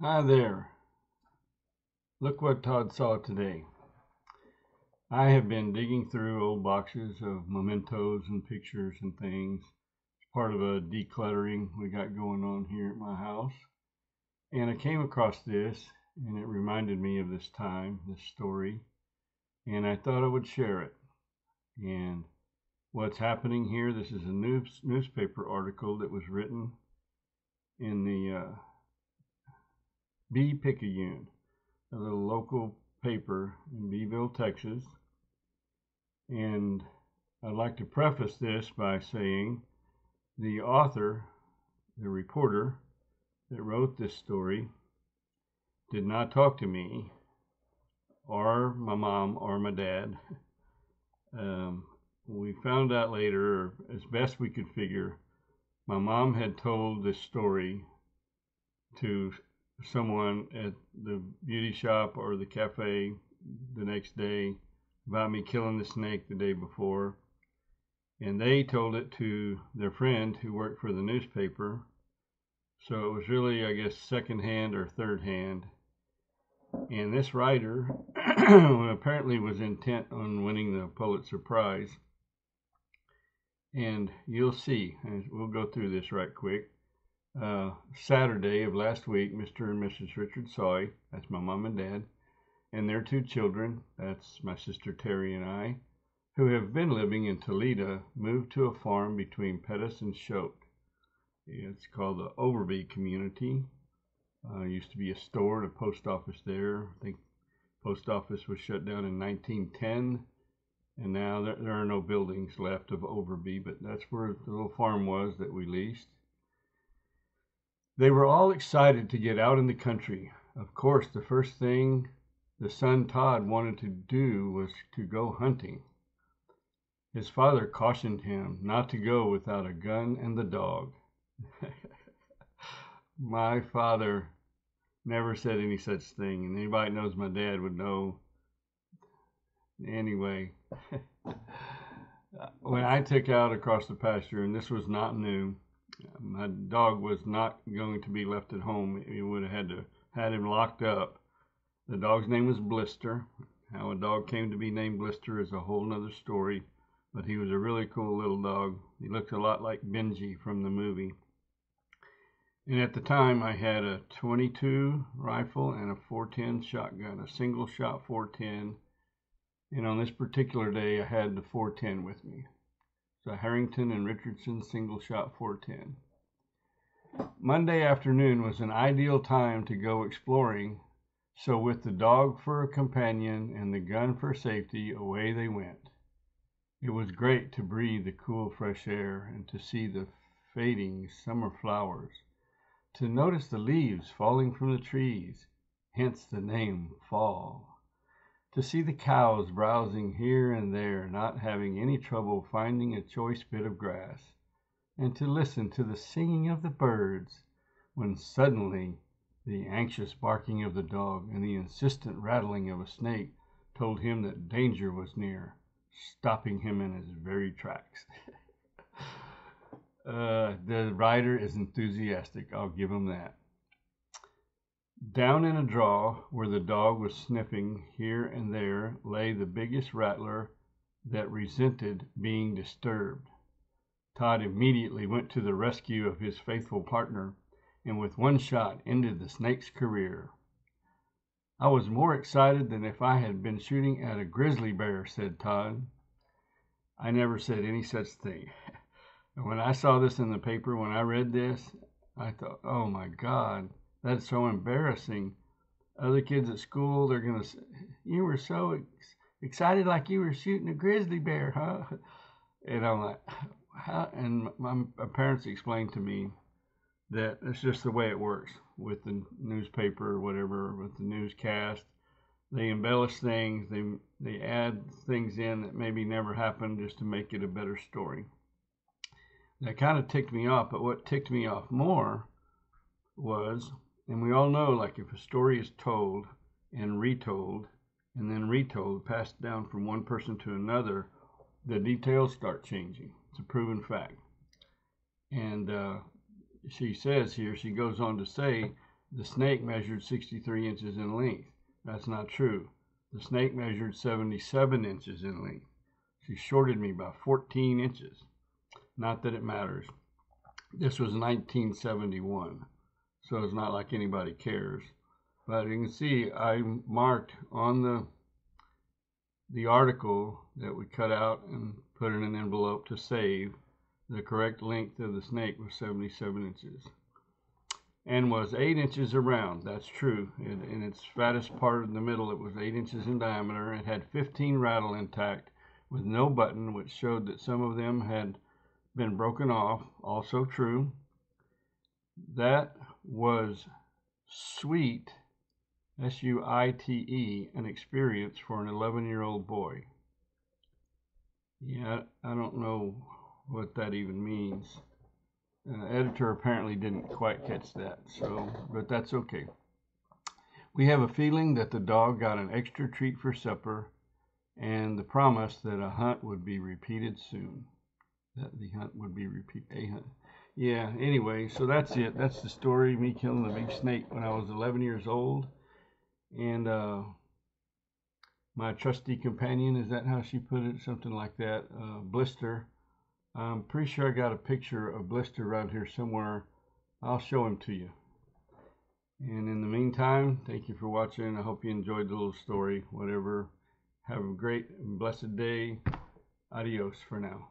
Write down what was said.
Hi there. Look what Todd saw today. I have been digging through old boxes of mementos and pictures and things. It's part of a decluttering we got going on here at my house. And I came across this and it reminded me of this time, this story, and I thought I would share it. And what's happening here, this is a newspaper article that was written in the Bee-Picayune, a little local paper in Beeville, Texas. And I'd like to preface this by saying the author, the reporter that wrote this story, did not talk to me or my mom or my dad. We found out later, as best we could figure, my mom had told this story to someone at the beauty shop or the cafe the next day about me killing the snake the day before, and they told it to their friend who worked for the newspaper. So it was really, I guess, second hand or third hand. And this writer apparently was intent on winning the Pulitzer Prize. And you'll see, and we'll go through this right quick. Saturday of last week, Mr. and Mrs. Richard Soy, that's my mom and dad, and their two children, that's my sister Terry and I, who have been living in Toledo, moved to a farm between Pettus and Choate. It's called the Overby community. Used to be a store and a post office there. I think post office was shut down in 1910, and now there are no buildings left of Overby, but that's where the little farm was that we leased. They were all excited to get out in the country. Of course, the first thing the son Todd wanted to do was to go hunting. His father cautioned him not to go without a gun and the dog. My father never said any such thing, and anybody that knows my dad would know. Anyway, when I took out across the pasture, and this was not new, my dog was not going to be left at home. You would have had to had him locked up. The dog's name was Blister. How a dog came to be named Blister is a whole nother story, but he was a really cool little dog. He looked a lot like Benji from the movie. And at the time, I had a .22 rifle and a .410 shotgun, a single shot .410. And on this particular day, I had the .410 with me. It's a Harrington and Richardson single shot .410. Monday afternoon was an ideal time to go exploring, so with the dog for a companion and the gun for safety, away they went. It was great to breathe the cool fresh air and to see the fading summer flowers, to notice the leaves falling from the trees, hence the name Fall. To see the cows browsing here and there, not having any trouble finding a choice bit of grass, and to listen to the singing of the birds, when suddenly the anxious barking of the dog and the insistent rattling of a snake told him that danger was near, stopping him in his very tracks. The writer is enthusiastic, I'll give him that. Down in a draw, where the dog was sniffing here and there, lay the biggest rattler that resented being disturbed. Todd immediately went to the rescue of his faithful partner, and with one shot ended the snake's career. I was more excited than if I had been shooting at a grizzly bear, said Todd. I never said any such thing. And when I saw this in the paper, when I read this, I thought, oh my God, that's so embarrassing. Other kids at school, they're going to say, you were so excited like you were shooting a grizzly bear, huh? And I'm like, how? And my parents explained to me that it's just the way it works with the newspaper or whatever, with the newscast. They embellish things, they add things in that maybe never happened just to make it a better story. That kind of ticked me off, but what ticked me off more was, and we all know, like if a story is told and retold, and then retold, passed down from one person to another, the details start changing. It's a proven fact. And she says here, she goes on to say the snake measured 63 inches in length. That's not true. The snake measured 77 inches in length. She shorted me by 14 inches. Not that it matters. This was 1971, so it's not like anybody cares. But you can see I marked on the article that we cut out and put in an envelope to save. The correct length of the snake was 77 inches and was 8 inches around. That's true. In its fattest part in the middle, it was 8 inches in diameter. It had 15 rattle intact with no button, which showed that some of them had been broken off. Also true. That was sweet, S-U-I-T-E, an experience for an 11-year-old boy. Yeah, I don't know what that even means. Editor apparently didn't quite catch that, but that's okay. We have a feeling that the dog got an extra treat for supper and the promise that a hunt would be repeated soon. That the hunt would be repeated. Yeah, anyway, so that's it. That's the story of me killing the big snake when I was 11 years old. And my trusty companion, is that how she put it? Something like that. Blister. I'm pretty sure I got a picture of Blister around here somewhere. I'll show him to you. And in the meantime, thank you for watching. I hope you enjoyed the little story. Whatever. Have a great and blessed day. Adios for now.